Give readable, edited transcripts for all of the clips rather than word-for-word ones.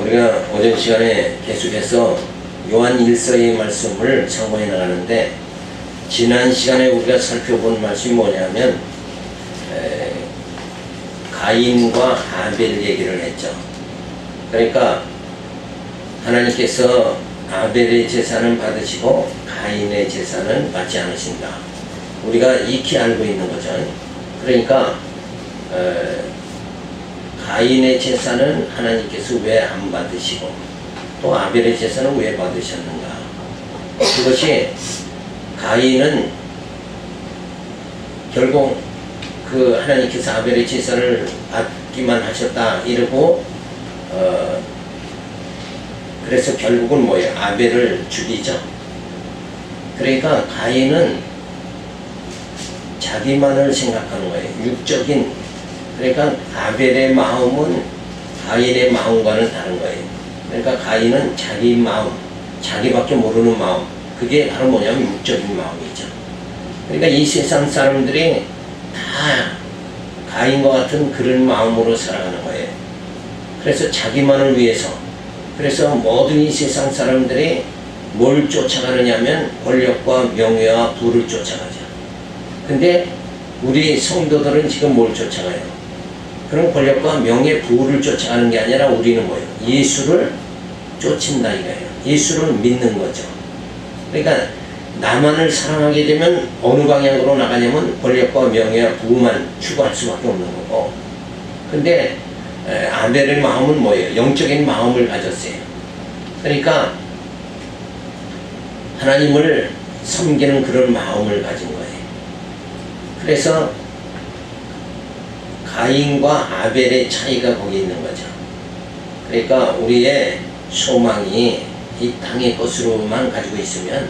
우리가 오전 시간에 계속해서 요한 1서의 말씀을 참고해 나가는데, 지난 시간에 우리가 살펴본 말씀이 뭐냐면 가인과 아벨 얘기를 했죠. 그러니까 하나님께서 아벨의 제사는 받으시고 가인의 제사는 받지 않으신다. 우리가 익히 알고 있는 거죠. 그러니까 가인의 제사는 하나님께서 왜 안 받으시고 또 아벨의 제사는 왜 받으셨는가. 그것이 가인은 결국 그 하나님께서 아벨의 제사를 받기만 하셨다 이러고 그래서 결국은 뭐예요? 아벨을 죽이죠. 그러니까 가인은 자기만을 생각하는 거예요. 육적인. 그러니까 아벨의 마음은 가인의 마음과는 다른 거예요. 그러니까 가인은 자기 마음, 자기밖에 모르는 마음, 그게 바로 뭐냐면 육적인 마음이죠. 그러니까 이 세상 사람들이 다 가인과 같은 그런 마음으로 살아가는 거예요. 그래서 자기만을 위해서, 그래서 모든 이 세상 사람들이 뭘 쫓아가느냐면 권력과 명예와 부를 쫓아가죠. 근데 우리 성도들은 지금 뭘 쫓아가요? 그런 권력과 명예, 부를 쫓아가는 게 아니라 우리는 뭐예요? 예수를 쫓는다 이거예요. 예수를 믿는 거죠. 그러니까 나만을 사랑하게 되면 어느 방향으로 나가냐면 권력과 명예와 부만 추구할 수밖에 없는 거고, 근데 아벨의 마음은 뭐예요? 영적인 마음을 가졌어요. 그러니까 하나님을 섬기는 그런 마음을 가진 거예요. 그래서 가인과 아벨의 차이가 거기 있는 거죠. 그러니까 우리의 소망이 이 땅의 것으로만 가지고 있으면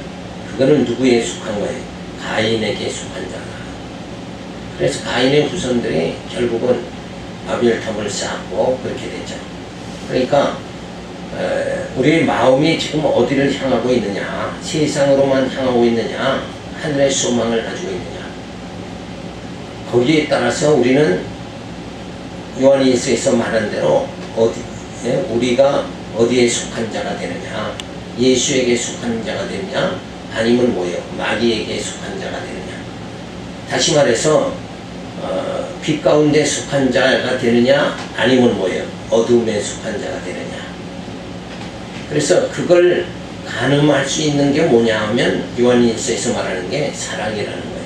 그거는 누구에 속한 거예요? 가인에게 속한 자다. 그래서 가인의 후손들이 결국은 바벨탑을 쌓고 그렇게 되죠. 그러니까 우리의 마음이 지금 어디를 향하고 있느냐, 세상으로만 향하고 있느냐, 하늘의 소망을 가지고 있느냐, 거기에 따라서 우리는 요한일서에서 말한 대로 우리가 어디에 속한 자가 되느냐, 예수에게 속한 자가 되느냐, 아니면 뭐예요? 마귀에게 속한 자가 되느냐. 다시 말해서 빛 가운데 속한 자가 되느냐, 아니면 뭐예요? 어둠에 속한 자가 되느냐. 그래서 그걸 가늠할 수 있는 게 뭐냐 하면 요한일서에서 말하는 게 사랑이라는 거예요.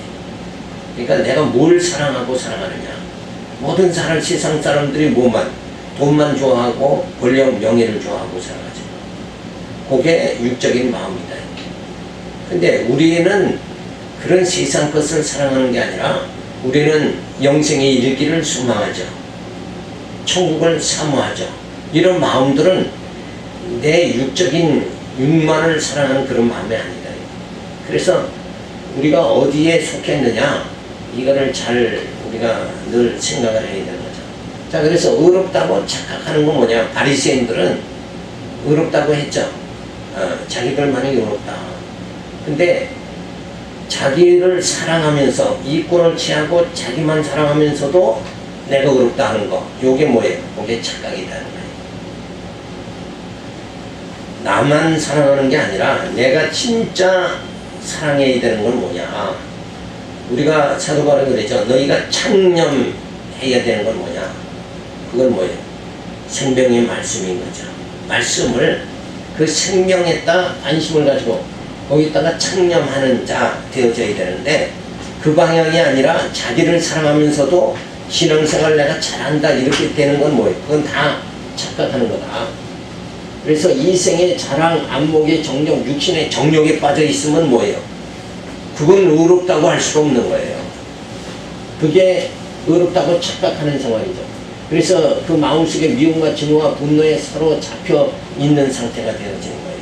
그러니까 내가 뭘 사랑하고 살아가느냐. 모든 세상 사람들이 뭐만? 돈만 좋아하고 권력, 명예를 좋아하고 살아가죠. 그게 육적인 마음이다. 근데 우리는 그런 세상 것을 사랑하는 게 아니라 우리는 영생에 이르기를 소망하죠. 천국을 사모하죠. 이런 마음들은 내 육적인 육만을 사랑하는 그런 마음이 아니다. 그래서 우리가 어디에 속했느냐, 이거를 잘 우리가 늘 생각을 해야 되는 거죠. 자, 그래서 의롭다고 착각하는 건 뭐냐? 바리새인들은 의롭다고 했죠. 자기들만이 의롭다. 근데 자기를 사랑하면서 이권을 취하고 자기만 사랑하면서도 내가 의롭다 하는 거, 요게 뭐예요? 그게 착각이라는 거예요. 나만 사랑하는 게 아니라 내가 진짜 사랑해야 되는 건 뭐냐? 우리가 사도 바울이 그랬죠. 너희가 창념해야 되는 건 뭐냐? 그건 뭐예요? 생명의 말씀인 거죠. 말씀을 그 생명에다 안심을 가지고 거기다가 창념하는 자 되어져야 되는데, 그 방향이 아니라 자기를 사랑하면서도 신앙생활 내가 잘한다 이렇게 되는 건 뭐예요? 그건 다 착각하는 거다. 그래서 이생의 자랑, 안목의 정욕, 육신의 정욕에 빠져 있으면 뭐예요? 그건 의롭다고 할 수가 없는 거예요. 그게 의롭다고 착각하는 생활이죠. 그래서 그 마음속에 미움과 증오와 분노에 사로잡혀 있는 상태가 되어지는 거예요.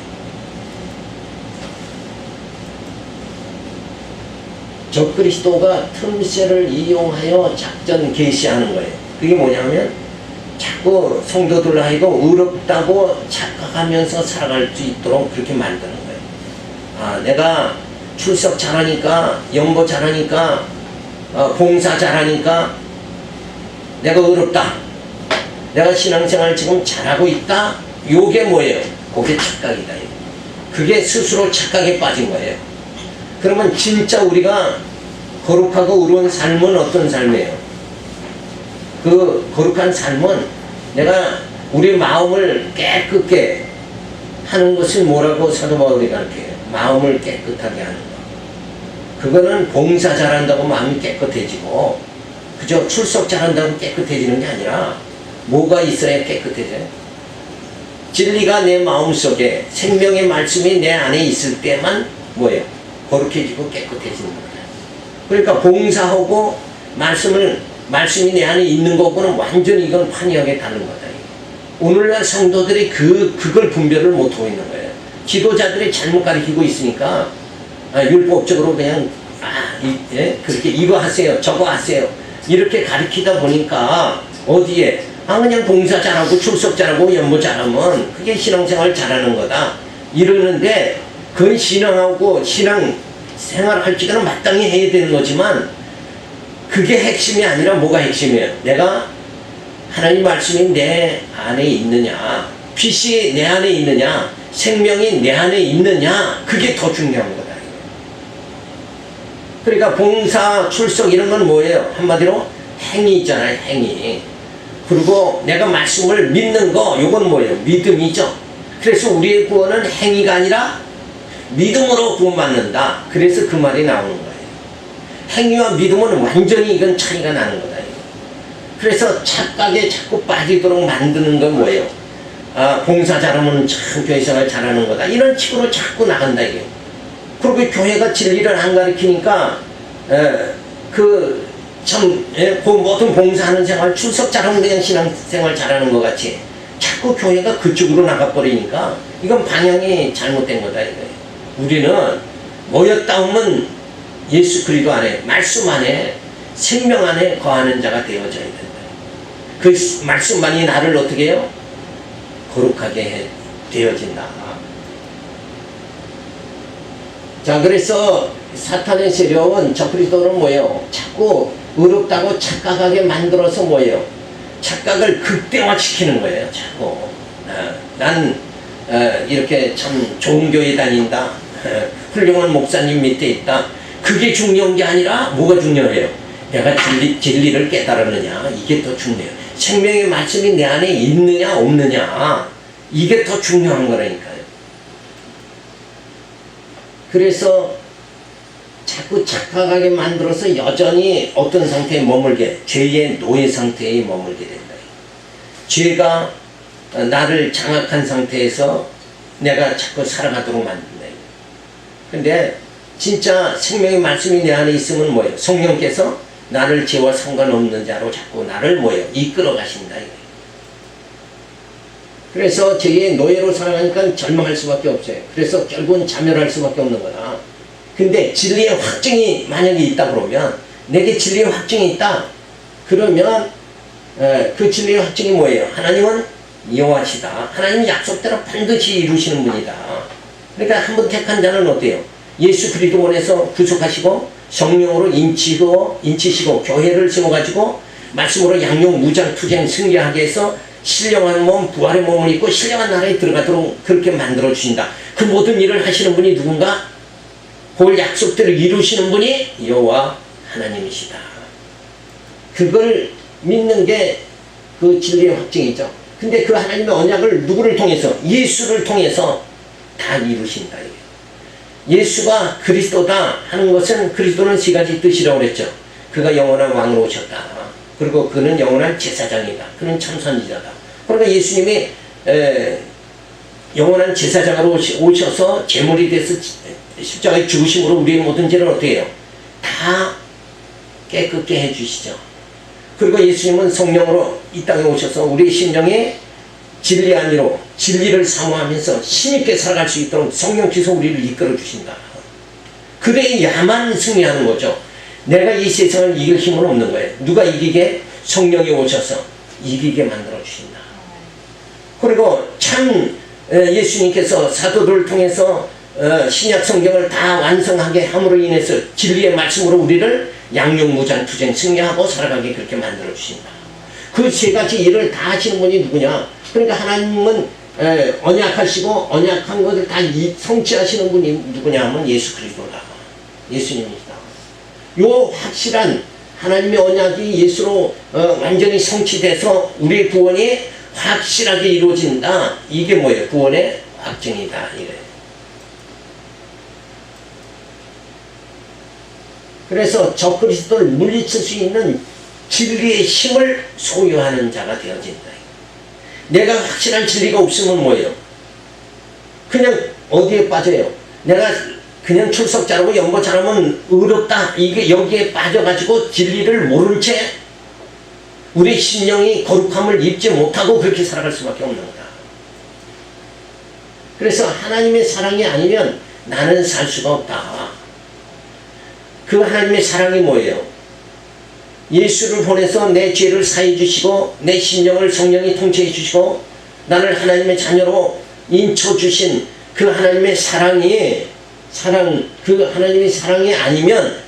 적그리스도가 틈새를 이용하여 작전 개시하는 거예요. 그게 뭐냐면 자꾸 성도들 하여금 의롭다고 착각하면서 살아갈 수 있도록 그렇게 만드는 거예요. 내가 출석 잘하니까, 연보 잘하니까, 봉사 잘하니까 내가 의롭다, 내가 신앙생활 지금 잘하고 있다, 요게 뭐예요? 그게 착각이다. 그게 스스로 착각에 빠진 거예요. 그러면 진짜 우리가 거룩하고 의로운 삶은 어떤 삶이에요? 그 거룩한 삶은 내가 우리 마음을 깨끗게 하는 것을 뭐라고 사도 바울이 가르쳐요? 마음을 깨끗하게 하는 거. 그거는 봉사 잘한다고 마음이 깨끗해지고 그저 출석 잘한다고 깨끗해지는 게 아니라 뭐가 있어야 깨끗해져요? 진리가 내 마음속에 생명의 말씀이 내 안에 있을 때만 뭐예요? 거룩해지고 깨끗해지는 거예요. 그러니까 봉사하고 말씀이 내 안에 있는 것과는 완전히 이건 환희하게 다른 거다. 오늘날 성도들이 그걸 분별을 못하고 있는 거예요. 지도자들이 잘못 가르치고 있으니까 율법적으로 그냥 그렇게 이거 하세요 저거 하세요 이렇게 가르치다 보니까 어디에 그냥 봉사 잘하고 출석 잘하고 연보 잘하면 그게 신앙생활 잘하는 거다 이러는데 그건 신앙하고 신앙생활 할 적에는 마땅히 해야 되는 거지만 그게 핵심이 아니라 뭐가 핵심이에요? 내가 하나님 말씀이 내 안에 있느냐, 빛이 내 안에 있느냐, 생명이 내 안에 있느냐, 그게 더 중요한 거다. 그러니까 봉사, 출석 이런 건 뭐예요? 한마디로 행위 있잖아요, 행위. 그리고 내가 말씀을 믿는 거, 요건 뭐예요? 믿음이죠. 그래서 우리의 구원은 행위가 아니라 믿음으로 구원받는다. 그래서 그 말이 나오는 거예요. 행위와 믿음은 완전히 이건 차이가 나는 거다. 그래서 착각에 자꾸 빠지도록 만드는 건 뭐예요? 봉사 잘하면 참 교회생활 잘하는 거다. 이런 식으로 자꾸 나간다 이게. 그리고 교회가 진리를 안 가르치니까 그 모든 봉사하는 생활 출석 잘하면 그냥 신앙생활 잘하는 것 같이 자꾸 교회가 그쪽으로 나가버리니까 이건 방향이 잘못된 거다 이거예요. 우리는 모였다 오면 예수 그리스도 안에 말씀 안에 생명 안에 거하는 자가 되어져야 된다. 그 말씀만이 나를 어떻게 해요? 거룩하게 되어진다. 자, 그래서 사탄의 세력은 저 그리스도는 뭐예요? 자꾸 의롭다고 착각하게 만들어서 뭐예요? 착각을 극대화시키는 거예요. 자꾸 난 이렇게 참 좋은 교회 다닌다. 훌륭한 목사님 밑에 있다. 그게 중요한 게 아니라 뭐가 중요해요? 내가 진리를 깨달았느냐, 이게 더 중요해요. 생명의 말씀이 내 안에 있느냐 없느냐, 이게 더 중요한 거라니까요. 그래서 자꾸 착각하게 만들어서 여전히 어떤 상태에 머물게, 죄의 노예 상태에 머물게 된다. 죄가 나를 장악한 상태에서 내가 자꾸 살아가도록 만든다. 근데 진짜 생명의 말씀이 내 안에 있으면 뭐예요? 성령께서 나를 죄와 상관없는 자로 자꾸 나를 뭐예요? 이끌어 가신다. 그래서 죄의 노예로 살아가니까 절망할 수밖에 없어요. 그래서 결국은 자멸할 수밖에 없는 거다. 근데 진리의 확증이 만약에 있다 그러면, 내게 진리의 확증이 있다 그러면 그 진리의 확증이 뭐예요? 하나님은 여호와시다. 하나님 약속대로 반드시 이루시는 분이다. 그러니까 한 번 택한 자는 어때요? 예수 그리스도 안에서 구속하시고 성령으로 인치시고 교회를 세워가지고 말씀으로 양용 무장투쟁 승리하게 해서 신령한 몸, 부활의 몸을 입고 신령한 나라에 들어가도록 그렇게 만들어주신다. 그 모든 일을 하시는 분이 누군가? 그 약속대로 이루시는 분이 여호와 하나님이시다. 그걸 믿는 게 그 진리의 확증이죠. 근데 그 하나님의 언약을 누구를 통해서? 예수를 통해서 다 이루신다. 예수가 그리스도다 하는 것은, 그리스도는 세 가지 뜻이라고 그랬죠. 그가 영원한 왕으로 오셨다. 그리고 그는 영원한 제사장이다. 그는 참 선지자다. 그러니까 예수님이 영원한 제사장으로 오셔서 제물이 돼서 십자가에 죽으심으로 우리의 모든 죄를 어떻게 해요? 다 깨끗게 해주시죠. 그리고 예수님은 성령으로 이 땅에 오셔서 우리의 심령에 진리 안으로 진리를 사모하면서 힘있게 살아갈 수 있도록 성령께서 우리를 이끌어 주신다. 그래야만 승리하는 거죠. 내가 이 세상을 이길 힘은 없는 거예요. 누가 이기게? 성령이 오셔서 이기게 만들어 주신다. 그리고 참 예수님께서 사도들을 통해서 신약 성경을 다 완성하게 함으로 인해서 진리의 말씀으로 우리를 양육무장투쟁 승리하고 살아가게 그렇게 만들어 주신다. 그 세 가지 일을 다 하시는 분이 누구냐? 그러니까 하나님은 언약하시고 언약한 것을 다 성취하시는 분이 누구냐 하면 예수 그리스도다. 예수님이다. 요 확실한 하나님의 언약이 예수로 완전히 성취돼서 우리의 구원이 확실하게 이루어진다. 이게 뭐예요? 구원의 확증이다. 이거예요. 그래서 저 그리스도를 물리칠 수 있는 진리의 힘을 소유하는 자가 되어진다. 내가 확실한 진리가 없으면 뭐예요? 그냥 어디에 빠져요? 내가 그냥 출석 잘하고 연보 잘하면 의롭다. 이게 여기에 빠져가지고 진리를 모른 채 우리 심령이 거룩함을 입지 못하고 그렇게 살아갈 수밖에 없는 거다. 그래서 하나님의 사랑이 아니면 나는 살 수가 없다. 그 하나님의 사랑이 뭐예요? 예수를 보내서 내 죄를 사해 주시고 내 심령을 성령이 통치해 주시고 나를 하나님의 자녀로 인쳐 주신 그 하나님의 그 하나님의 사랑이 아니면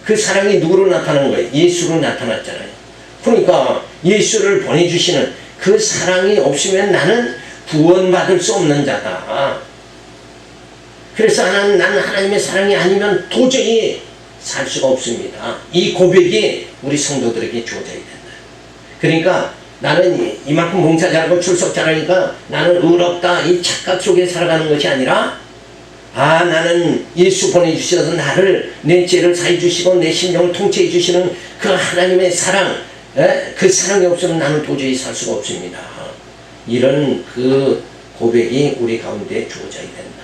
그 사랑이 누구로 나타난 거예요? 예수로 나타났잖아요. 그러니까 예수를 보내주시는 그 사랑이 없으면 나는 구원받을 수 없는 자다. 그래서 나는 하나님의 사랑이 아니면 도저히 살 수가 없습니다. 이 고백이 우리 성도들에게 주어져야 된다. 그러니까 나는 이만큼 봉사 잘하고 출석 잘하니까 나는 의롭다. 이 착각 속에 살아가는 것이 아니라 나는 예수 보내주셔서 나를 내 죄를 사해 주시고 내 심령을 통치해 주시는 그 하나님의 사랑, 그 사랑이 없으면 나는 도저히 살 수가 없습니다. 이런 그 고백이 우리 가운데 주어져야 된다.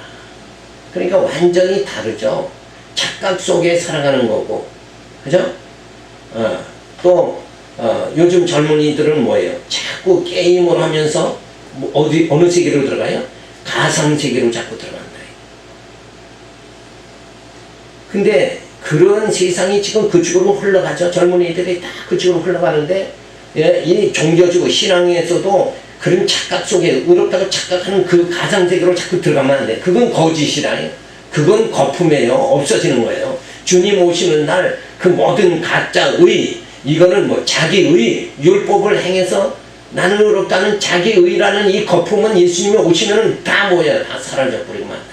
그러니까 완전히 다르죠. 착각 속에 살아가는 거고, 그죠? 요즘 젊은이들은 뭐예요? 자꾸 게임을 하면서 어느 세계로 들어가요? 가상 세계로 자꾸 들어간다. 근데 그런 세상이 지금 그쪽으로 흘러가죠. 젊은이들이 다 그쪽으로 흘러가는데, 이 종교적 신앙에서도 그런 착각 속에 의롭다고 착각하는 그 가상 세계로 자꾸 들어가면 안 돼. 그건 거짓이라요. 그건 거품이에요. 없어지는 거예요. 주님 오시는 날 그 모든 가짜의, 이거는 뭐 자기의 율법을 행해서 나는 의롭다는 자기의라는 이 거품은 예수님이 오시면 다 뭐야? 다 사라져 버리고 만나요.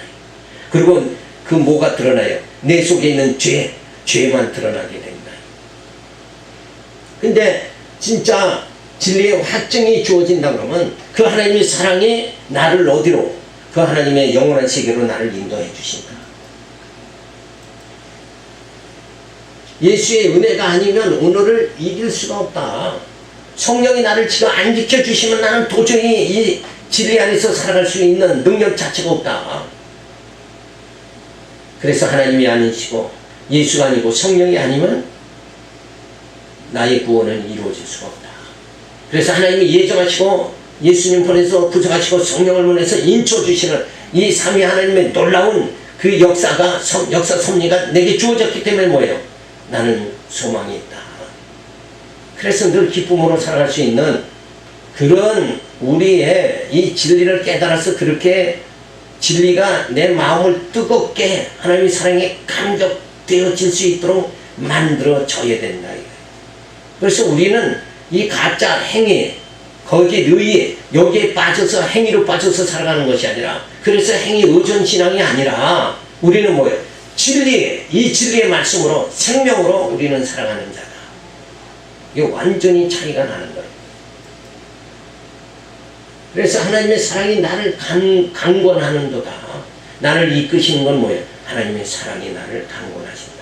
그리고 그 뭐가 드러나요? 내 속에 있는 죄만 드러나게 된다. 근데 진짜 진리의 확증이 주어진다 그러면 그 하나님의 사랑이 나를 어디로? 그 하나님의 영원한 세계로 나를 인도해 주신다. 예수의 은혜가 아니면 오늘을 이길 수가 없다. 성령이 나를 지금 안 지켜주시면 나는 도저히 이 진리 안에서 살아갈 수 있는 능력 자체가 없다. 그래서 하나님이 아니시고 예수가 아니고 성령이 아니면 나의 구원은 이루어질 수가 없다. 그래서 하나님이 예정하시고 예수님 보내서 부족하시고 성령을 보내서 인쳐주시는 이 삼위 하나님의 놀라운 그 역사 섭리가 내게 주어졌기 때문에 뭐예요? 나는 소망이 있다. 그래서 늘 기쁨으로 살아갈 수 있는 그런 우리의 이 진리를 깨달아서 그렇게 진리가 내 마음을 뜨겁게 하나님의 사랑에 감격되어질 수 있도록 만들어져야 된다. 그래서 우리는 이 가짜 행위, 거짓 의의, 여기에 빠져서 행위로 빠져서 살아가는 것이 아니라, 그래서 행위 의존신앙이 아니라 우리는 뭐예요? 진리, 이 진리의 말씀으로 생명으로 우리는 살아가는 자다. 이게 완전히 차이가 나는 거예요. 그래서 하나님의 사랑이 나를 강권하는도다. 나를 이끄시는 건 뭐예요? 하나님의 사랑이 나를 강권하신다.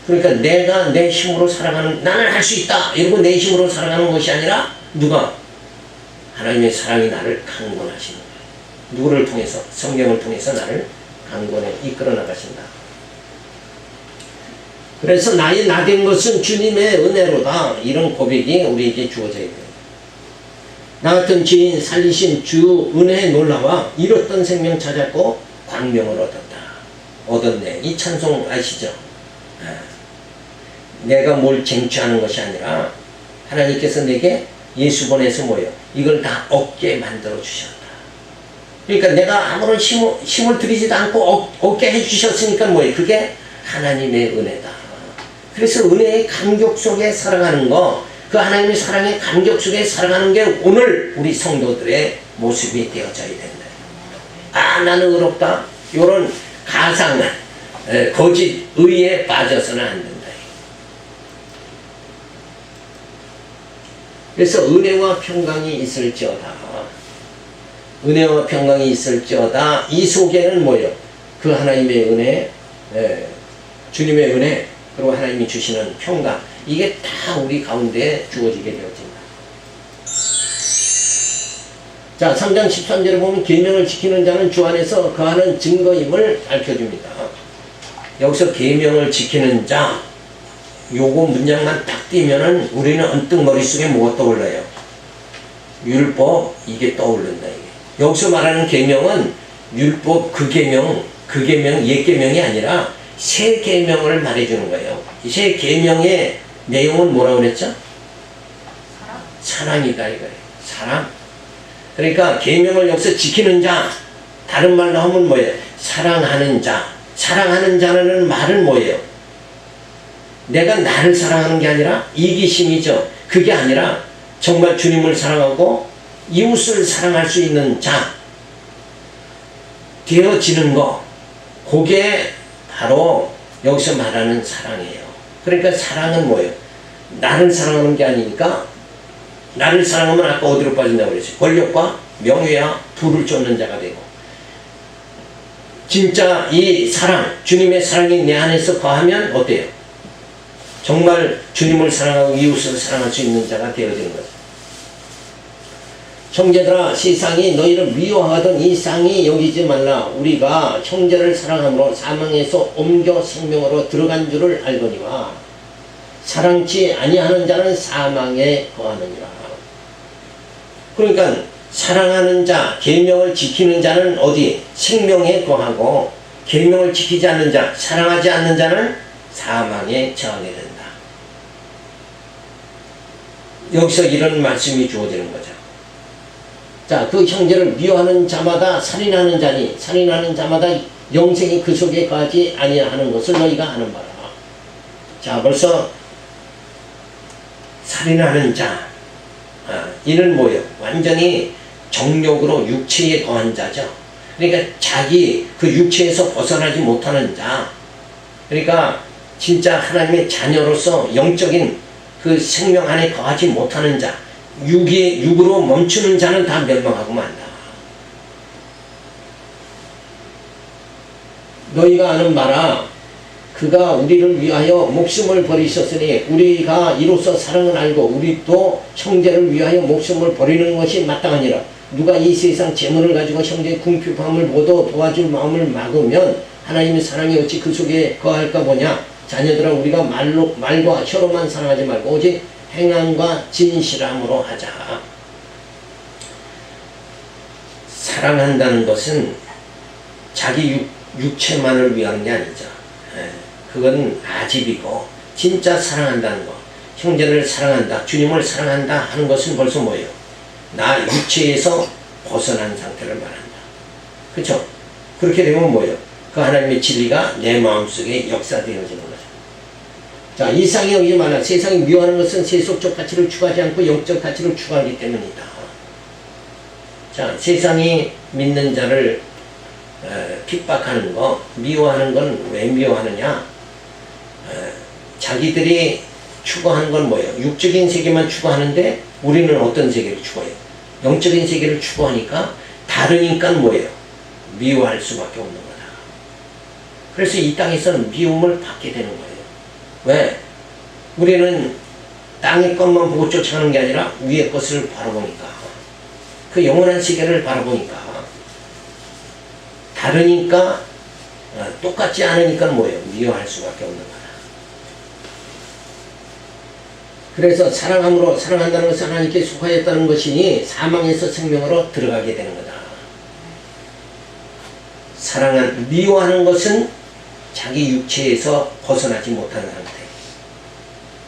그러니까 내가 내 힘으로 살아가는, 나는 할 수 있다 이러고 내 힘으로 살아가는 것이 아니라 누가? 하나님의 사랑이 나를 강권하시는 거예요. 누구를 통해서? 성령을 통해서 나를 강권에 이끌어 나가신다. 그래서 나의 나된 것은 주님의 은혜로다. 이런 고백이 우리에게 주어져야 돼요. 나 같은 죄인 살리신 주 은혜의 놀라와 잃었던 생명 찾았고 광명을 얻었네. 이 찬송 아시죠? 내가 뭘 쟁취하는 것이 아니라 하나님께서 내게 예수 보내서 뭐예요? 이걸 다 얻게 만들어 주셨다. 그러니까 내가 아무런 힘을 들이지도 않고 얻게 해주셨으니까 뭐예요? 그게 하나님의 은혜다. 그래서 은혜의 감격 속에 살아가는 거, 그 하나님의 사랑의 감격 속에 살아가는 게 오늘 우리 성도들의 모습이 되어져야 된다. 아, 나는 의롭다. 이런 가상, 거짓 의에 빠져서는 안 된다. 그래서 은혜와 평강이 있을지어다. 은혜와 평강이 있을지어다. 이 속에는 뭐예요? 그 하나님의 은혜, 주님의 은혜, 그리고 하나님이 주시는 평강, 이게 다 우리 가운데 주어지게 되어진다. 자, 3장 13절에 보면 계명을 지키는 자는 주 안에서 거하는 증거임을 밝혀줍니다. 여기서 계명을 지키는 자, 요거 문장만 딱 띄면은 우리는 언뜻 머릿속에 뭐가 떠올라요? 율법, 이게 떠오른다. 이게. 여기서 말하는 계명은 율법, 그 계명, 옛 계명이 아니라 새 계명을 말해주는 거예요. 새 계명의 내용은 뭐라고 그랬죠? 사랑이다 이거예요. 사랑. 그러니까 계명을 여기서 지키는 자, 다른 말로 하면 뭐예요? 사랑하는 자. 사랑하는 자라는 말은 뭐예요? 내가 나를 사랑하는 게 아니라 이기심이죠. 그게 아니라 정말 주님을 사랑하고 이웃을 사랑할 수 있는 자 되어지는 거, 그게 바로 여기서 말하는 사랑이에요. 그러니까 사랑은 뭐예요? 나를 사랑하는 게 아니니까, 나를 사랑하면 아까 어디로 빠진다고 그랬어요? 권력과 명예와 부를 쫓는 자가 되고, 진짜 이 사랑, 주님의 사랑이 내 안에서 거하면 어때요? 정말 주님을 사랑하고 이웃을 사랑할 수 있는 자가 되어지는 거죠. 형제들아, 세상이 너희를 미워하던 이 쌍이 여기지 말라. 우리가 형제를 사랑함으로 사망에서 옮겨 생명으로 들어간 줄을 알거니와 사랑치 아니하는 자는 사망에 거하느니라. 그러니까 사랑하는 자, 계명을 지키는 자는 어디? 생명에 거하고, 계명을 지키지 않는 자, 사랑하지 않는 자는 사망에 처하게 된다. 여기서 이런 말씀이 주어지는 거죠. 자, 그 형제를 미워하는 자마다 살인하는 자니, 살인하는 자마다 영생이 그 속에 거하지 아니하는 것을 너희가 아는 바라. 자, 벌써 살인하는 자, 이는 뭐예요? 완전히 정욕으로 육체에 거한 자죠. 그러니까 자기 그 육체에서 벗어나지 못하는 자, 그러니까 진짜 하나님의 자녀로서 영적인 그 생명 안에 거하지 못하는 자, 육으로 멈추는 자는 다 멸망하고 만다. 너희가 아는 바라. 그가 우리를 위하여 목숨을 버리셨으니 우리가 이로써 사랑을 알고 우리 또 형제를 위하여 목숨을 버리는 것이 마땅하니라. 누가 이 세상 재물을 가지고 형제의 궁핍함을 보도 도와줄 마음을 막으면 하나님의 사랑이 어찌 그 속에 거할까 보냐. 자녀들아, 우리가 말과 혀로만 사랑하지 말고 오직 행함과 진실함으로 하자. 사랑한다는 것은 자기 육체만을 위한 게 아니죠. 그건 아집이고, 진짜 사랑한다는 거, 형제를 사랑한다, 주님을 사랑한다 하는 것은 벌써 뭐예요? 나 육체에서 벗어난 상태를 말한다. 그렇죠? 그렇게 되면 뭐예요? 그 하나님의 진리가 내 마음속에 역사되어지는 거죠. 자, 이상이 여기 말라. 세상이 미워하는 것은 세속적 가치를 추구하지 않고 영적 가치를 추구하기 때문이다. 자, 세상이 믿는 자를 핍박하는 거, 미워하는 건 왜 미워하느냐? 자기들이 추구하는 건 뭐예요? 육적인 세계만 추구하는데 우리는 어떤 세계를 추구해요? 영적인 세계를 추구하니까 다르니까 뭐예요? 미워할 수밖에 없는 거다. 그래서 이 땅에서는 미움을 받게 되는 거예요. 왜? 우리는 땅의 것만 보고 쫓아가는 게 아니라 위의 것을 바라보니까, 그 영원한 세계를 바라보니까, 다르니까, 똑같지 않으니까 뭐예요? 미워할 수밖에 없는 거다. 그래서 사랑함으로, 사랑한다는 것은 하나님께 속하였다는 것이니 사망에서 생명으로 들어가게 되는 거다. 미워하는 것은 자기 육체에서 벗어나지 못하는 상태.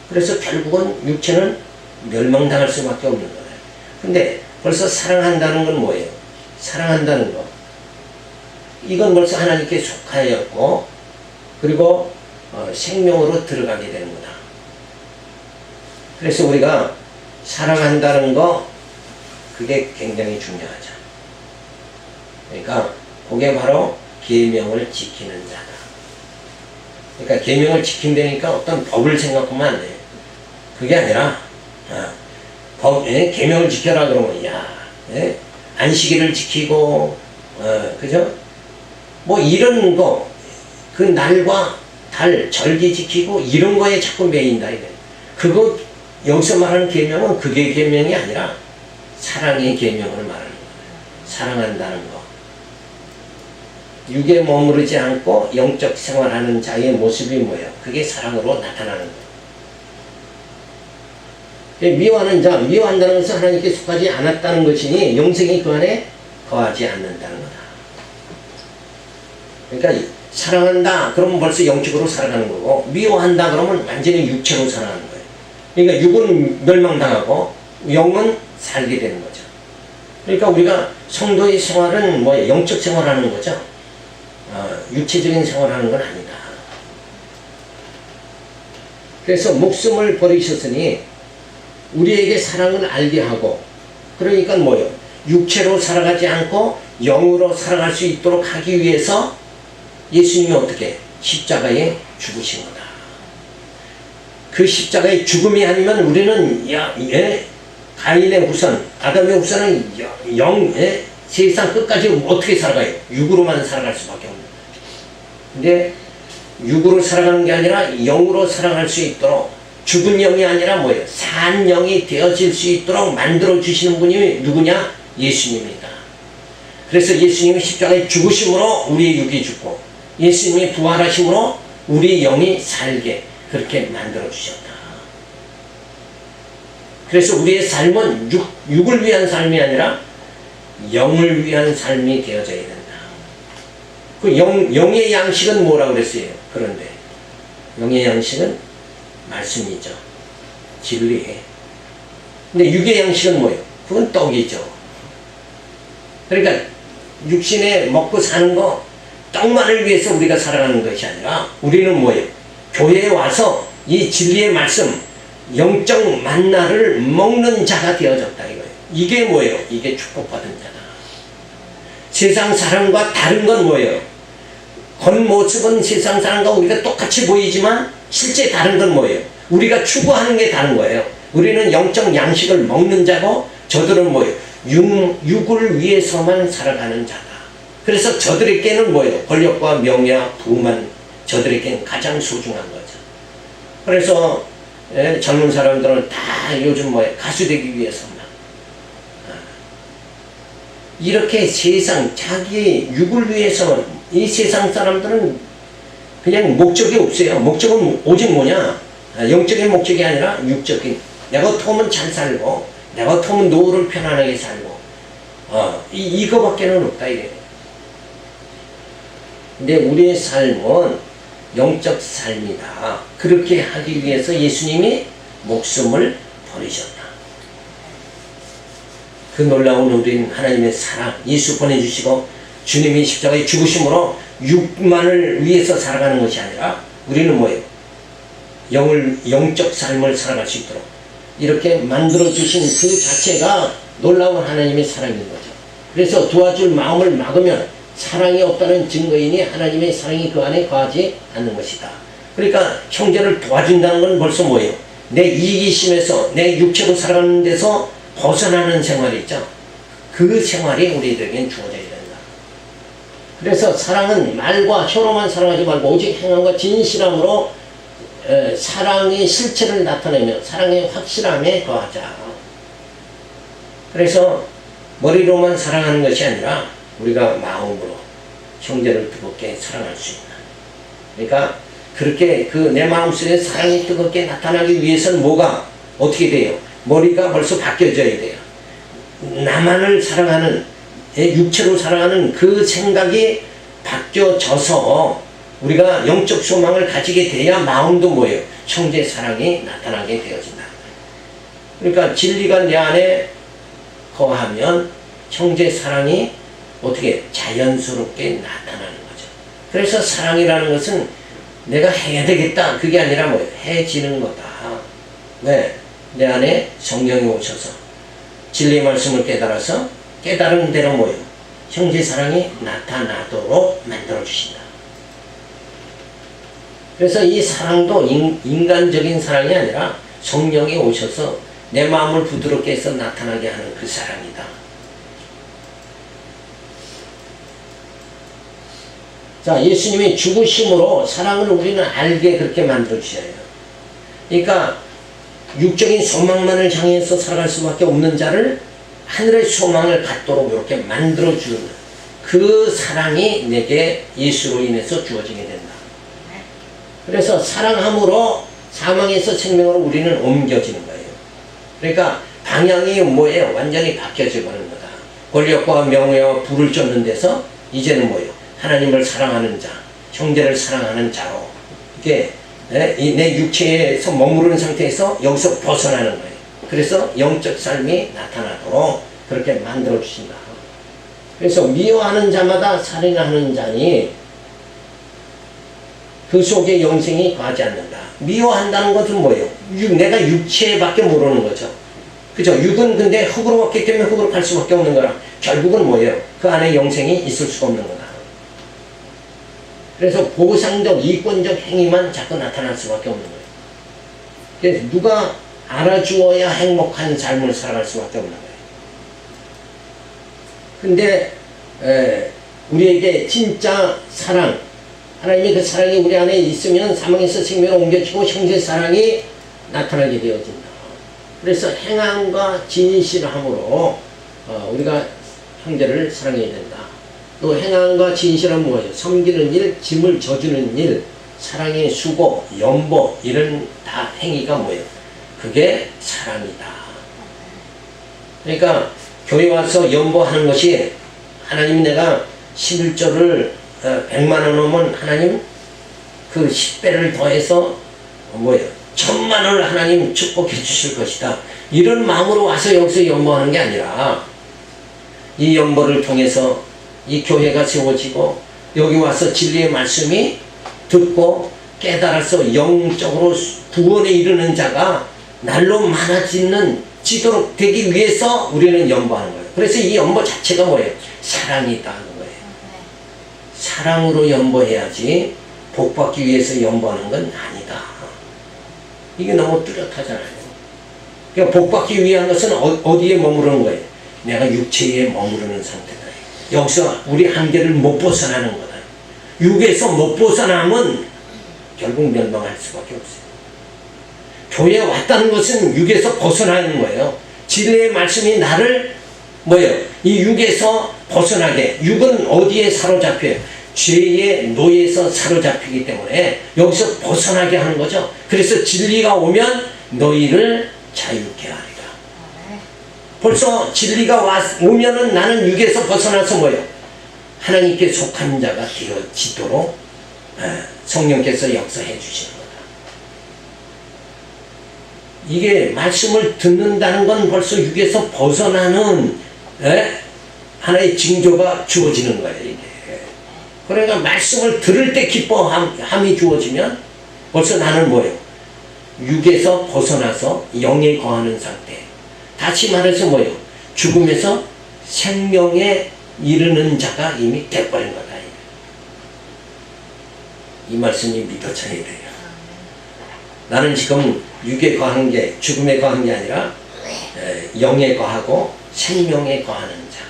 그래서 결국은 육체는 멸망당할 수밖에 없는 거예요. 근데 벌써 사랑한다는 건 뭐예요? 사랑한다는 거, 이건 벌써 하나님께 속하였고, 그리고 생명으로 들어가게 되는 거다. 그래서 우리가 사랑한다는 거, 그게 굉장히 중요하죠. 그러니까 그게 바로 계명을 지키는 자다. 그러니까 계명을 지킨다니까 어떤 법을 생각하면 안 돼. 그게 아니라 계명을 지켜라 그러면 안식일을 지키고 그죠? 뭐 이런 거 그 날과 달 절기 지키고 이런 거에 자꾸 매인다 이래. 그거 여기서 말하는 계명은 그게 계명이 아니라 사랑의 계명을 말하는 거예요. 사랑한다는 거. 육에 머무르지 않고 영적 생활하는 자의 모습이 뭐예요? 그게 사랑으로 나타나는 거예요. 미워하는 자, 미워한다는 것은 하나님께 속하지 않았다는 것이니 영생이 그 안에 거하지 않는다는 거다. 그러니까 사랑한다 그러면 벌써 영적으로 살아가는 거고, 미워한다 그러면 완전히 육체로 살아가는 거예요. 그러니까 육은 멸망당하고 영은 살게 되는 거죠. 그러니까 우리가 성도의 생활은 뭐예요? 영적 생활하는 거죠. 육체적인 생활하는 건 아니다. 그래서 목숨을 버리셨으니 우리에게 사랑을 알게 하고, 그러니까 뭐예요? 육체로 살아가지 않고 영으로 살아갈 수 있도록 하기 위해서 예수님이 어떻게 십자가에 죽으신 거다. 그 십자가의 죽음이 아니면 우리는 가인의 후손, 아담의 후손은 세상 끝까지 어떻게 살아가요? 육으로만 살아갈 수밖에 없는 거예요. 근데 육으로 살아가는 게 아니라 영으로 살아갈 수 있도록, 죽은 영이 아니라 뭐예요? 산 영이 되어질 수 있도록 만들어 주시는 분이 누구냐? 예수님입니다. 그래서 예수님이 십자가에 죽으심으로 우리의 육이 죽고, 예수님이 부활하심으로 우리 영이 살게 그렇게 만들어 주셨다. 그래서 우리의 삶은 육을 위한 삶이 아니라 영을 위한 삶이 되어져야 된다. 그 영의 양식은 뭐라고 그랬어요? 그런데 영의 양식은 말씀이죠. 진리. 근데 육의 양식은 뭐예요? 그건 떡이죠. 그러니까 육신에 먹고 사는 거, 떡만을 위해서 우리가 살아가는 것이 아니라 우리는 뭐예요? 교회에 와서 이 진리의 말씀, 영적 만나를 먹는 자가 되어졌다 이거예요. 이게 뭐예요? 이게 축복받은 자다. 세상 사람과 다른 건 뭐예요? 겉모습은 세상 사람과 우리가 똑같이 보이지만 실제 다른 건 뭐예요? 우리가 추구하는 게 다른 거예요. 우리는 영적 양식을 먹는 자고, 저들은 뭐예요? 육을 위해서만 살아가는 자다. 그래서 저들에게는 뭐예요? 권력과 명예와 부만 저들에게는 가장 소중한 거죠. 그래서 젊은 사람들은 다 요즘 뭐예요? 가수 되기 위해서만. 이렇게 세상, 자기 육을 위해서, 이 세상 사람들은 그냥 목적이 없어요. 목적은 오직 뭐냐? 영적인 목적이 아니라 육적인. 내가 어떻게 하면 잘 살고, 내가 어떻게 하면 노후를 편안하게 살고, 이거밖에는 없다 이래요. 근데 우리의 삶은 영적 삶이다. 그렇게 하기 위해서 예수님이 목숨을 버리셨다. 그 놀라운 우리는 하나님의 사랑, 예수 보내주시고 주님이 십자가에 죽으심으로 육만을 위해서 살아가는 것이 아니라 우리는 뭐예요? 영적 삶을 살아갈 수 있도록 이렇게 만들어주신 그 자체가 놀라운 하나님의 사랑인 거죠. 그래서 도와줄 마음을 막으면 사랑이 없다는 증거이니 하나님의 사랑이 그 안에 거하지 않는 것이다. 그러니까 형제를 도와준다는 건 벌써 뭐예요? 내 이기심에서, 내 육체로 살아가는 데서 벗어나는 생활이 있죠. 그 생활이 우리들에겐 주어져야 된다. 그래서 사랑은 말과 혀로만 사랑하지 말고 오직 행함과 진실함으로 사랑의 실체를 나타내며 사랑의 확실함에 거하자. 그래서 머리로만 사랑하는 것이 아니라 우리가 마음으로 형제를 뜨겁게 사랑할 수 있다. 그러니까 그렇게 그 내 마음속에 사랑이 뜨겁게 나타나기 위해서는 뭐가 어떻게 돼요? 머리가 벌써 바뀌어져야 돼요. 나만을 사랑하는, 육체로 사랑하는 그 생각이 바뀌어져서 우리가 영적 소망을 가지게 돼야 마음도 뭐예요? 형제 사랑이 나타나게 되어진다. 그러니까 진리가 내 안에 거하면 형제 사랑이 어떻게 자연스럽게 나타나는 거죠. 그래서 사랑이라는 것은 내가 해야 되겠다 그게 아니라 뭐예요? 해지는 거다. 왜? 내 안에 성령이 오셔서 진리의 말씀을 깨달아서 깨달은 대로 뭐예요? 형제 사랑이 나타나도록 만들어 주신다. 그래서 이 사랑도 인간적인 사랑이 아니라 성령이 오셔서 내 마음을 부드럽게 해서 나타나게 하는 그 사랑이다. 자, 예수님이 죽으심으로 사랑을 우리는 알게 그렇게 만들어 주셔요. 그러니까 육적인 소망만을 향해서 살아갈 수밖에 없는 자를 하늘의 소망을 갖도록 이렇게 만들어 주는 그 사랑이 내게 예수로 인해서 주어지게 된다. 그래서 사랑함으로 사망에서 생명으로 우리는 옮겨지는 거예요. 그러니까 방향이 뭐예요? 완전히 바뀌어져 버리는 거다. 권력과 명예와 부를 쫓는 데서 이제는 뭐예요? 하나님을 사랑하는 자, 형제를 사랑하는 자로 이게 내 육체에서 머무르는 상태에서 여기서 벗어나는 거예요. 그래서 영적 삶이 나타나도록 그렇게 만들어 주신다. 그래서 미워하는 자마다 살인하는 자니 그 속에 영생이 거하지 않는다. 미워한다는 것은 뭐예요? 내가 육체밖에 모르는 거죠. 그죠? 육은 근데 흙으로 왔기 때문에 흙으로 갈 수밖에 없는 거라. 결국은 뭐예요? 그 안에 영생이 있을 수가 없는 거다. 그래서 보상적, 이권적 행위만 자꾸 나타날 수밖에 없는 거예요. 그래서 누가 알아주어야 행복한 삶을 살아갈 수밖에 없는 거예요. 근데 우리에게 진짜 사랑, 하나님의 그 사랑이 우리 안에 있으면 사망에서 생명으로 옮겨지고 형제 사랑이 나타나게 되어진다. 그래서 행함과 진실함으로 우리가 형제를 사랑해야 된다. 또 행함과 진실은 뭐예요? 섬기는 일, 짐을 져주는 일, 사랑의 수고, 연보 이런 다 행위가 뭐예요? 그게 사랑이다. 그러니까 교회 와서 연보하는 것이 하나님 내가 11조를 100만 원 오면 하나님 그 10배를 더해서 뭐예요? 1000만 원을 하나님 축복해 주실 것이다. 이런 마음으로 와서 여기서 연보하는 게 아니라 이 연보를 통해서 이 교회가 세워지고 여기 와서 진리의 말씀이 듣고 깨달아서 영적으로 구원에 이르는 자가 날로 많아지도록 되기 위해서 우리는 연보하는 거예요. 그래서 이 연보 자체가 뭐예요? 사랑이다. 사랑으로 연보해야지 복받기 위해서 연보하는 건 아니다. 이게 너무 뚜렷하잖아요. 그러니까 복받기 위한 것은 어디에 머무르는 거예요? 내가 육체에 머무르는 상태다. 여기서 우리 한계를 못 벗어나는 거다. 육에서 못 벗어나면 결국 멸망할 수밖에 없어요. 교회에 왔다는 것은 육에서 벗어나는 거예요. 진리의 말씀이 나를 뭐예요? 이 육에서 벗어나게. 육은 어디에 사로잡혀요? 죄의 노예에서 사로잡히기 때문에 여기서 벗어나게 하는 거죠. 그래서 진리가 오면 너희를 자유케 하리라. 벌써 진리가 오면은 나는 육에서 벗어나서 뭐예요? 하나님께 속한 자가 되어지도록 성령께서 역사해 주시는 거다. 이게 말씀을 듣는다는 건 벌써 육에서 벗어나는 하나의 징조가 주어지는 거예요. 이게. 그러니까 말씀을 들을 때 기뻐함이 주어지면 벌써 나는 뭐예요? 육에서 벗어나서 영에 거하는 상태. 다시 말해서 뭐예요? 죽음에서 생명에 이르는 자가 이미 돼버린 거다. 이 말씀이 믿어져야 돼요. 나는 지금 육에 거하는 게 죽음에 거하는 게 아니라 영에 거하고 생명에 거하는 자.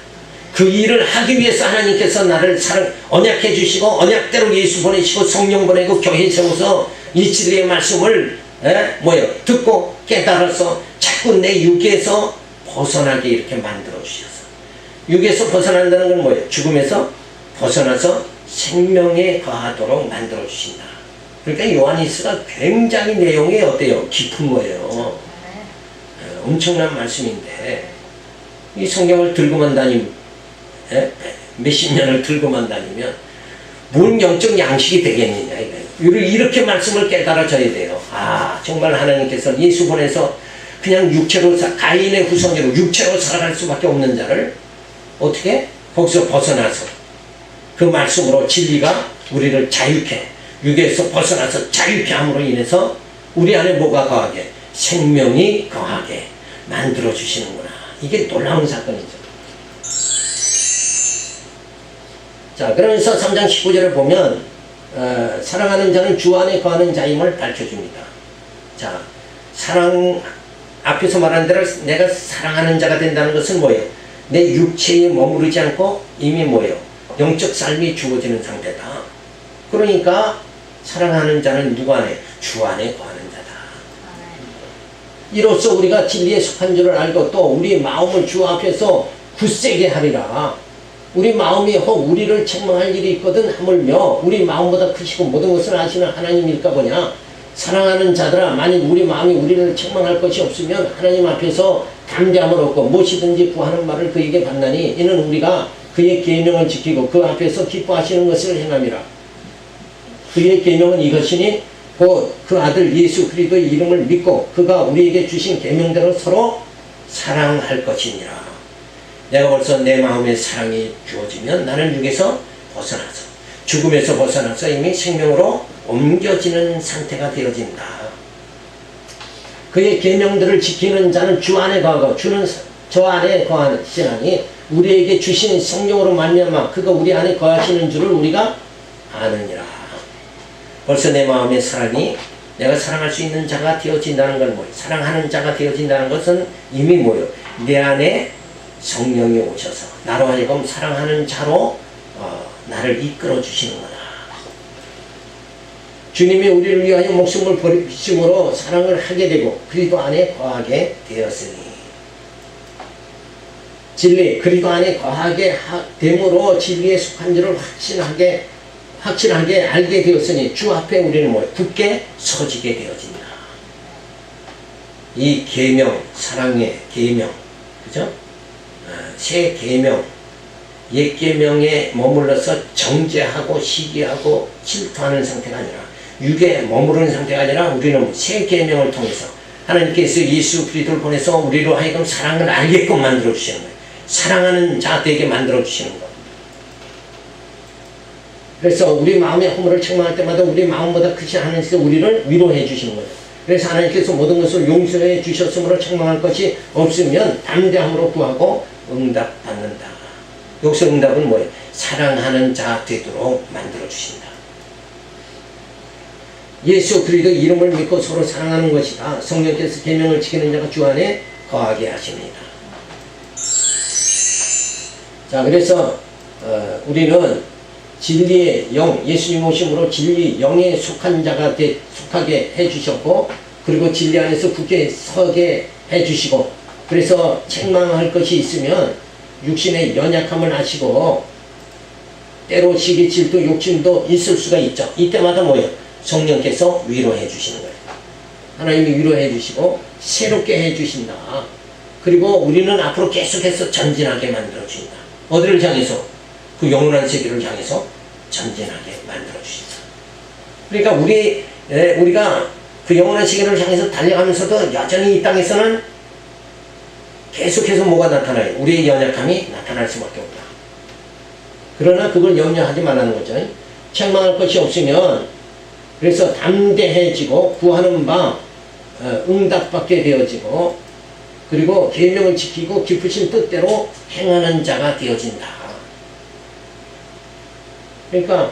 그 일을 하기 위해서 하나님께서 나를 언약해 주시고 언약대로 예수 보내시고 성령 보내고 교회 세워서 이 진리의 말씀을 뭐예요? 듣고 깨달아서 자꾸 내 육에서 벗어나게 이렇게 만들어 주셔서 육에서 벗어난다는 건 뭐예요? 죽음에서 벗어나서 생명에 거하도록 만들어 주신다. 그러니까 요한일서가 굉장히 내용이 어때요? 깊은 거예요. 엄청난 말씀인데 이 성경을 들고만 다니면 몇십 년을 들고만 다니면 뭔 영적 양식이 되겠느냐 이거예요. 이렇게 말씀을 깨달아져야 돼요. 아 정말 하나님께서 예수 보내서 그냥 육체로 가인의 후손으로 육체로 살아갈 수밖에 없는 자를 어떻게 거기서 벗어나서 그 말씀으로 진리가 우리를 자유케 육에서 벗어나서 자유케 함으로 인해서 우리 안에 뭐가 거하게? 생명이 거하게 만들어 주시는구나. 이게 놀라운 사건이죠. 자, 그러면서 3장 19절을 보면 사랑하는 자는 주 안에 거하는 자임을 밝혀줍니다. 자, 사랑 앞에서 말한 대로 내가 사랑하는 자가 된다는 것은 뭐예요? 내 육체에 머무르지 않고 이미 뭐예요? 영적 삶이 주어지는 상태다. 그러니까 사랑하는 자는 누구 안에? 주 안에 거하는 자다. 이로써 우리가 진리에 속한 줄을 알고 또 우리 마음을 주 앞에서 굳세게 하리라. 우리 마음이 혹 우리를 책망할 일이 있거든 하물며 우리 마음보다 크시고 모든 것을 아시는 하나님일까 보냐. 사랑하는 자들아, 만일 우리 마음이 우리를 책망할 것이 없으면 하나님 앞에서 담대함을 얻고 무엇이든지 구하는 말을 그에게 받나니 이는 우리가 그의 계명을 지키고 그 앞에서 기뻐하시는 것을 행함이라. 그의 계명은 이것이니 곧 그 아들 예수 그리스도의 이름을 믿고 그가 우리에게 주신 계명대로 서로 사랑할 것이니라. 내가 벌써 내 마음에 사랑이 주어지면 나는 육에서 벗어나서 죽음에서 벗어나서 이미 생명으로 옮겨지는 상태가 되어진다. 그의 계명들을 지키는 자는 주 안에 거하고 주는 저 안에 거하시나니 우리에게 주신 성령으로 말미암아 그가 우리 안에 거하시는 줄을 우리가 아느니라. 벌써 내 마음의 사랑이 내가 사랑할 수 있는 자가 되어진다는 건 뭐예요? 사랑하는 자가 되어진다는 것은 이미 뭐예요? 내 안에 성령이 오셔서 나로 하여금 사랑하는 자로 나를 이끌어 주시는 거다. 주님이 우리를 위하여 목숨을 버리심으로 사랑을 하게 되고 그리스도 안에 거하게 되었으니 진리 그리스도 안에 거하게 됨으로 진리에 속한 줄을 확실하게 알게 되었으니 주 앞에 우리는 뭐 굳게 서지게 되어진다. 이 계명, 사랑의 계명, 그죠? 새 계명, 옛 계명에 머물러서 정죄하고 시기하고 질투하는 상태가 아니라 육에 머무르는 상태가 아니라 우리는 새 계명을 통해서 하나님께서 예수 그리스도를 보내서 우리로 하여금 사랑을 알게끔 만들어 주시는 거예요. 사랑하는 자 되게 만들어 주시는 거예요. 그래서 우리 마음의 허물을 책망할 때마다 우리 마음보다 크신 하나님께서 우리를 위로해 주시는 거예요. 그래서 하나님께서 모든 것을 용서해 주셨으므로 책망할 것이 없으면 담대함으로 구하고 응답받는다. 여기서 응답은 뭐예요? 사랑하는 자 되도록 만들어 주신다. 예수 그리스도 이름을 믿고 서로 사랑하는 것이다. 성령께서 계명을 지키는 자가 주 안에 거하게 하십니다. 자, 그래서 우리는 진리의 영, 예수님 오심으로 진리 영에 속한 자가 속하게 해주셨고 그리고 진리 안에서 굳게 서게 해주시고 그래서 책망할 것이 있으면 육신의 연약함을 아시고 때로 시기 질투 욕심도 있을 수가 있죠. 이때마다 뭐예요? 성령께서 위로해 주시는 거예요. 하나님이 위로해 주시고 새롭게 해 주신다. 그리고 우리는 앞으로 계속해서 전진하게 만들어 주신다. 어디를 향해서? 그 영원한 세계를 향해서 전진하게 만들어 주신다. 그러니까 우리가 그 영원한 세계를 향해서 달려가면서도 여전히 이 땅에서는 계속해서 뭐가 나타나요? 우리의 연약함이 나타날 수밖에 없다. 그러나 그걸 염려하지 말라는 거죠. 책망할 것이 없으면 그래서 담대해지고 구하는 바 응답받게 되어지고 그리고 계명을 지키고 깊으신 뜻대로 행하는 자가 되어진다. 그러니까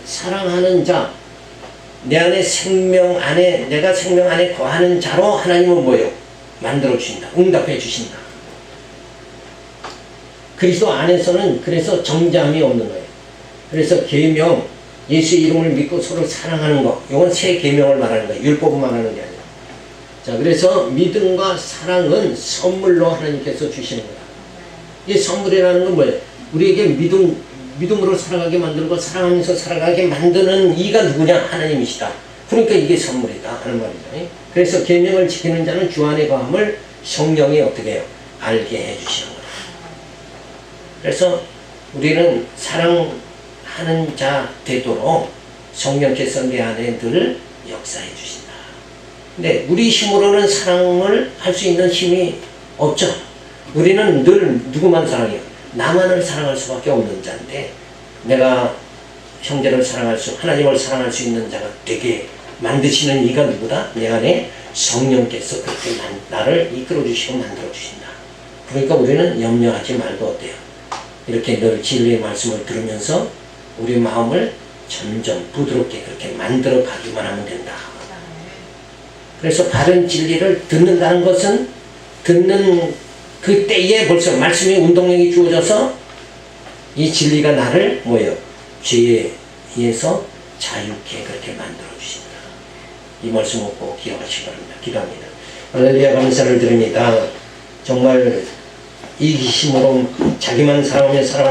사랑하는 자, 내 안에 내가 생명 안에 거하는 자로 하나님은 뭐예요? 만들어 주신다. 응답해 주신다. 그리스도 안에서는 그래서 정죄함이 없는 거예요. 그래서 계명, 예수의 이름을 믿고 서로 사랑하는 것, 이건 새 계명을 말하는 거예요. 율법을 말하는 게 아니라. 자, 그래서 믿음과 사랑은 선물로 하나님께서 주시는 거다. 이 선물이라는 건 뭐예요? 우리에게 믿음으로 살아가게 만들고 사랑하면서 살아가게 만드는 이가 누구냐? 하나님이시다. 그러니까 이게 선물이다 하는 말이죠. 그래서 계명을 지키는 자는 주 안에 거함을 성령이 어떻게 해요? 알게 해주시는 거다. 그래서 우리는 사랑하는 자 되도록 성령께서 내 안에 늘 역사해 주신다. 근데 우리 힘으로는 사랑을 할 수 있는 힘이 없죠. 우리는 늘 누구만 사랑해요? 나만을 사랑할 수밖에 없는 자인데 내가 형제를 하나님을 사랑할 수 있는 자가 되게 만드시는 이가 누구다? 내 안에 성령께서 그렇게 나를 이끌어 주시고 만들어 주신다. 그러니까 우리는 염려하지 말고 어때요? 이렇게 늘 진리의 말씀을 들으면서 우리 마음을 점점 부드럽게 그렇게 만들어 가기만 하면 된다. 그래서 바른 진리를 듣는다는 것은 듣는 그때에 벌써 말씀의 운동력이 주어져서 이 진리가 나를 뭐예요? 죄에 의해서 자유케 그렇게 만들어 주신다. 이 말씀을 꼭 기억하시기 바랍니다. 기도합니다. 할렐루야, 감사를 드립니다. 정말 이기심으로 자기만 사랑하며 살아가는